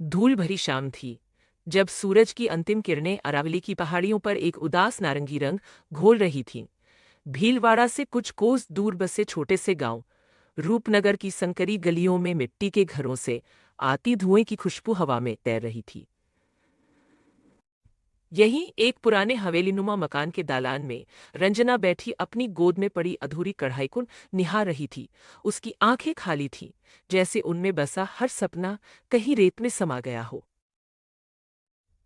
धूल भरी शाम थी, जब सूरज की अंतिम किरणें अरावली की पहाड़ियों पर एक उदास नारंगी रंग घोल रही थीं। भीलवाड़ा से कुछ कोस दूर बसे छोटे से गांव रूपनगर की संकरी गलियों में मिट्टी के घरों से आती धुएं की खुशबू हवा में तैर रही थी। यहीं एक पुराने हवेलीनुमा मकान के दालान में रंजना बैठी अपनी गोद में पड़ी अधूरी कढ़ाई को निहार रही थी। उसकी आंखें खाली थीं, जैसे उनमें बसा हर सपना कहीं रेत में समा गया हो।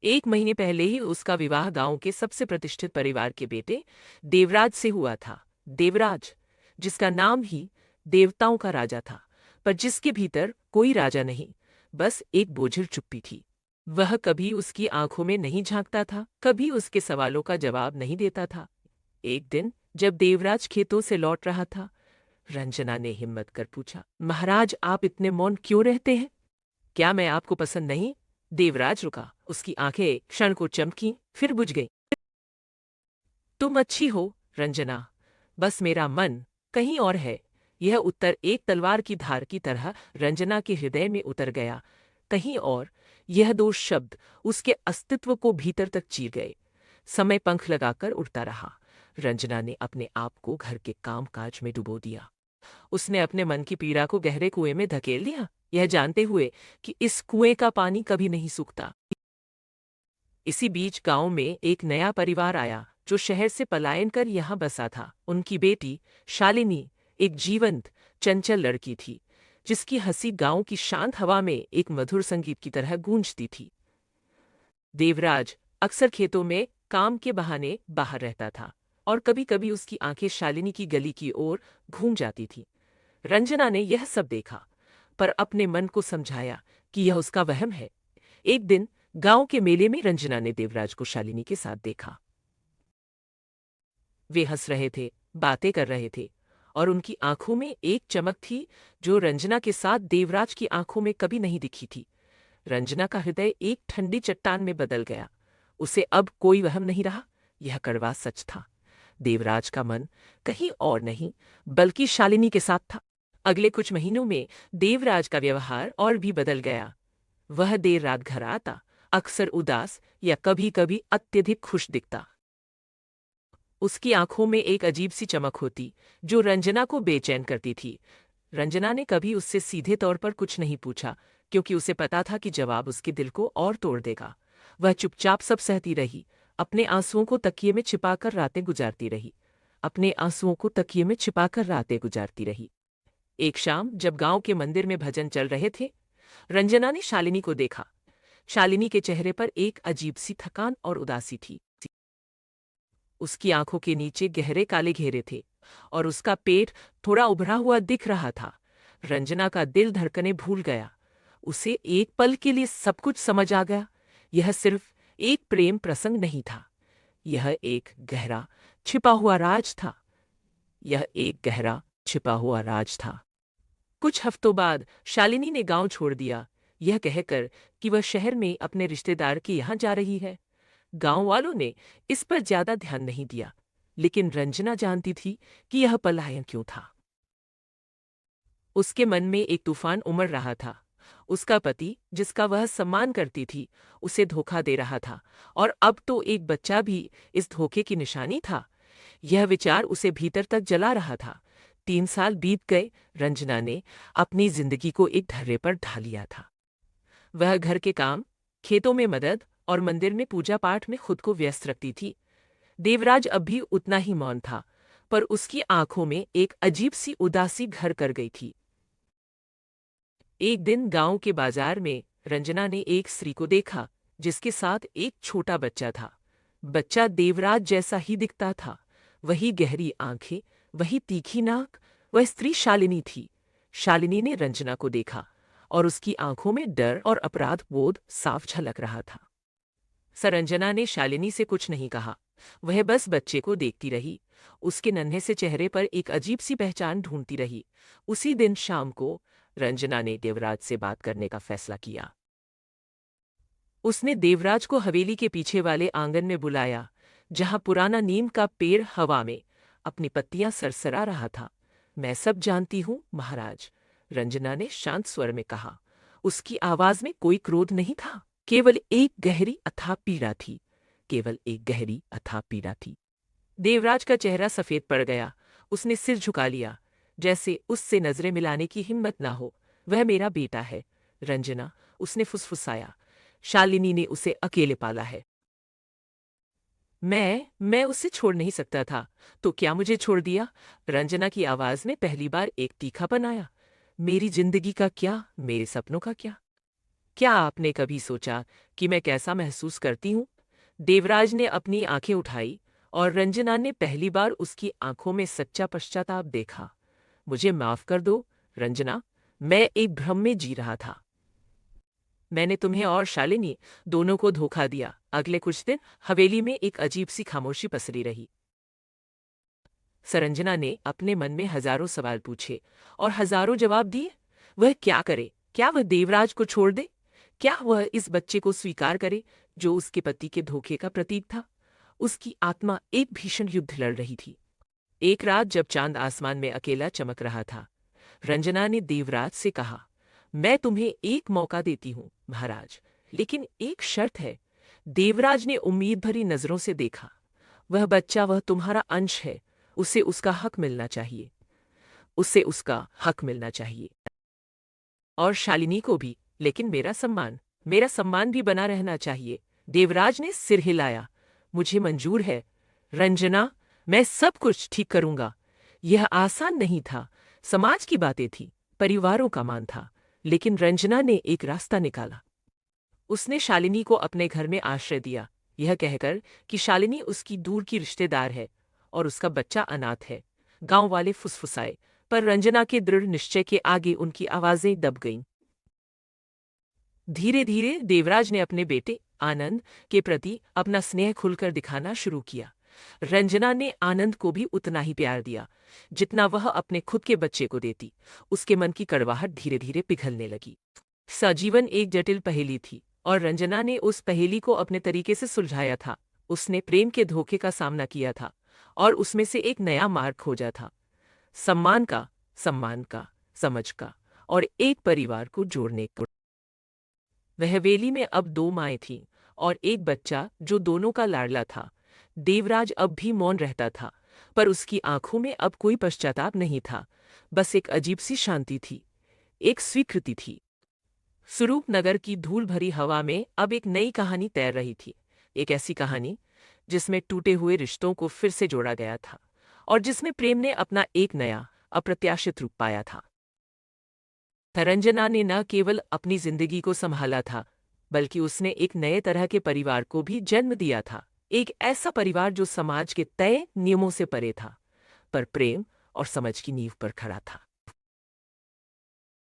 1 महीने पहले ही उसका विवाह गांव के सबसे प्रतिष्ठित परिवार के बेटे देवराज से हुआ था। देवराज, जिसका नाम ही देवताओं का राजा था, पर जिसके भीतर कोई राजा नहीं, बस एक बोझिल चुप्पी थी। वह कभी उसकी आंखों में नहीं झांकता था, कभी उसके सवालों का जवाब नहीं देता था। एक दिन जब देवराज खेतों से लौट रहा था, रंजना ने हिम्मत कर पूछा, महाराज, आप इतने मौन क्यों रहते हैं? क्या मैं आपको पसंद नहीं? देवराज रुका, उसकी आंखें क्षण को चमकी, फिर बुझ गईं। तुम अच्छी हो, रंजना, बस मेरा मन कहीं और है। यह उत्तर एक तलवार की धार की तरह रंजना के हृदय में उतर गया। कहीं और, यह दो शब्द उसके अस्तित्व को भीतर तक चीर गए। समय पंख लगाकर उड़ता रहा। रंजना ने अपने आप को घर के काम काज में डुबो दिया। उसने अपने मन की पीड़ा को गहरे कुएं में धकेल दिया, यह जानते हुए कि इस कुएं का पानी कभी नहीं सूखता। इसी बीच गांव में एक नया परिवार आया, जो शहर से पलायन कर यहाँ बसा था। उनकी बेटी शालिनी एक जीवंत, चंचल लड़की थी, जिसकी हंसी गांव की शांत हवा में एक मधुर संगीत की तरह गूंजती थी। देवराज अक्सर खेतों में काम के बहाने बाहर रहता था, और कभी-कभी उसकी आंखें शालिनी की गली की ओर घूम जाती थीं। रंजना ने यह सब देखा, पर अपने मन को समझाया कि यह उसका वहम है। एक दिन गांव के मेले में रंजना ने देवराज को शालिनी के साथ देखा। वे हंस रहे थे, बातें कर रहे थे, और उनकी आंखों में एक चमक थी जो रंजना के साथ देवराज की आंखों में कभी नहीं दिखी थी। रंजना का हृदय एक ठंडी चट्टान में बदल गया। उसे अब कोई वहम नहीं रहा, यह कड़वा सच था। देवराज का मन कहीं और नहीं, बल्कि शालिनी के साथ था। अगले कुछ महीनों में देवराज का व्यवहार और भी बदल गया। वह देर रात घर आता, अक्सर उदास या कभी-कभी अत्यधिक खुश दिखता। उसकी आंखों में एक अजीब सी चमक होती, जो रंजना को बेचैन करती थी। रंजना ने कभी उससे सीधे तौर पर कुछ नहीं पूछा, क्योंकि उसे पता था कि जवाब उसके दिल को और तोड़ देगा। वह चुपचाप सब सहती रही, अपने आंसुओं को तकिए में छिपाकर रातें गुजारती रही। अपने आंसुओं को तकिए में छिपाकर रातें गुजारती रही। एक शाम जब गांव के मंदिर में भजन चल रहे थे, रंजना ने शालिनी को देखा। शालिनी के चेहरे पर एक अजीब सी थकान और उदासी थी। उसकी आंखों के नीचे गहरे काले घेरे थे, और उसका पेट थोड़ा उभरा हुआ दिख रहा था। रंजना का दिल धड़कने भूल गया। उसे एक पल के लिए सब कुछ समझ आ गया। यह सिर्फ एक प्रेम प्रसंग नहीं था, यह एक गहरा छिपा हुआ राज था। यह एक गहरा छिपा हुआ राज था। कुछ हफ्तों बाद शालिनी ने गांव छोड़ दिया, यह कहकर कि वह शहर में अपने रिश्तेदार के यहाँ जा रही है। गांव वालों ने इस पर ज्यादा ध्यान नहीं दिया, लेकिन रंजना जानती थी कि यह पलायन क्यों था। उसके मन में एक तूफान उमड़ रहा था। उसका पति, जिसका वह सम्मान करती थी, उसे धोखा दे रहा था, और अब तो एक बच्चा भी इस धोखे की निशानी था। यह विचार उसे भीतर तक जला रहा था। 3 साल बीत गए, रंजना ने अपनी जिंदगी को एक ढर्रे पर ढा लिया था। वह घर के काम, खेतों में मदद और मंदिर में पूजा पाठ में खुद को व्यस्त रखती थी। देवराज अब भी उतना ही मौन था, पर उसकी आंखों में एक अजीब सी उदासी घर कर गई थी। एक दिन गांव के बाजार में रंजना ने एक स्त्री को देखा, जिसके साथ एक छोटा बच्चा था। बच्चा देवराज जैसा ही दिखता था, वही गहरी आंखें, वही तीखी नाक। वह स्त्री शालिनी थी। शालिनी ने रंजना को देखा, और उसकी आंखों में डर और अपराध बोध साफ झलक रहा था। सरंजना ने शालिनी से कुछ नहीं कहा। वह बस बच्चे को देखती रही, उसके नन्हे से चेहरे पर एक अजीब सी पहचान ढूंढती रही। उसी दिन शाम को रंजना ने देवराज से बात करने का फैसला किया। उसने देवराज को हवेली के पीछे वाले आंगन में बुलाया, जहां पुराना नीम का पेड़ हवा में अपनी पत्तियां सरसरा रहा था। मैं सब जानती हूं, महाराज, रंजना ने शांत स्वर में कहा। उसकी आवाज में कोई क्रोध नहीं था, केवल एक गहरी अथाह पीड़ा थी, केवल एक गहरी अथाह पीड़ा थी। देवराज का चेहरा सफेद पड़ गया। उसने सिर झुका लिया, जैसे उससे नजरें मिलाने की हिम्मत ना हो। वह मेरा बेटा है, रंजना, उसने फुसफुसाया। शालिनी ने उसे अकेले पाला है। मैं उसे छोड़ नहीं सकता था, तो क्या मुझे छोड़ दिया? रंजना की आवाज में पहली बार एक तीखापन आया। मेरी जिंदगी का क्या, मेरे सपनों का क्या? क्या आपने कभी सोचा कि मैं कैसा महसूस करती हूँ? देवराज ने अपनी आंखें उठाई और रंजना ने पहली बार उसकी आंखों में सच्चा पश्चाताप देखा। मुझे माफ कर दो, रंजना, मैं एक भ्रम में जी रहा था। मैंने तुम्हें और शालिनी दोनों को धोखा दिया। अगले कुछ दिन हवेली में एक अजीब सी खामोशी पसरी रही। सरंजना ने अपने मन में हजारों सवाल पूछे और हजारों जवाब दिए। वह क्या करे? क्या वह देवराज को छोड़ दे? क्या वह इस बच्चे को स्वीकार करे जो उसके पति के धोखे का प्रतीक था? उसकी आत्मा एक भीषण युद्ध लड़ रही थी। एक रात जब चांद आसमान में अकेला चमक रहा था, रंजना ने देवराज से कहा, मैं तुम्हें एक मौका देती हूं, महाराज, लेकिन एक शर्त है। देवराज ने उम्मीद भरी नजरों से देखा। वह बच्चा, वह तुम्हारा अंश है। उसे उसका हक मिलना चाहिए। उसे उसका हक मिलना चाहिए। और शालिनी को भी, लेकिन मेरा सम्मान भी बना रहना चाहिए। देवराज ने सिर हिलाया। मुझे मंजूर है, रंजना, मैं सब कुछ ठीक करूंगा। यह आसान नहीं था। समाज की बातें थी, परिवारों का मान था, लेकिन रंजना ने एक रास्ता निकाला। उसने शालिनी को अपने घर में आश्रय दिया, यह कहकर कि शालिनी उसकी दूर की रिश्तेदार है और उसका बच्चा अनाथ है। गांव वाले फुसफुसाए, पर रंजना के दृढ़ निश्चय के आगे उनकी आवाजें दब गईं। धीरे धीरे देवराज ने अपने बेटे आनंद के प्रति अपना स्नेह खुलकर दिखाना शुरू किया। रंजना ने आनंद को भी उतना ही प्यार दिया जितना वह अपने खुद के बच्चे को देती। उसके मन की कड़वाहट धीरे धीरे पिघलने लगी। सजीवन एक जटिल पहेली थी और रंजना ने उस पहेली को अपने तरीके से सुलझाया था। उसने प्रेम के धोखे का सामना किया था और उसमें से एक नया मार्ग खोजा था, सम्मान का, समझ का, और एक परिवार को जोड़ने का। वह हवेली में अब दो माएं थीं और एक बच्चा जो दोनों का लाडला था। देवराज अब भी मौन रहता था, पर उसकी आंखों में अब कोई पश्चाताप नहीं था, बस एक अजीब सी शांति थी, एक स्वीकृति थी। स्वरूप नगर की धूल भरी हवा में अब एक नई कहानी तैर रही थी। एक ऐसी कहानी जिसमें टूटे हुए रिश्तों को फिर से जोड़ा गया था और जिसमें प्रेम ने अपना एक नया, अप्रत्याशित रूप पाया था। रंजना ने न केवल अपनी जिंदगी को संभाला था, बल्कि उसने एक नए तरह के परिवार को भी जन्म दिया था। एक ऐसा परिवार जो समाज के तय नियमों से परे था, पर प्रेम और समझ की नींव पर खड़ा था।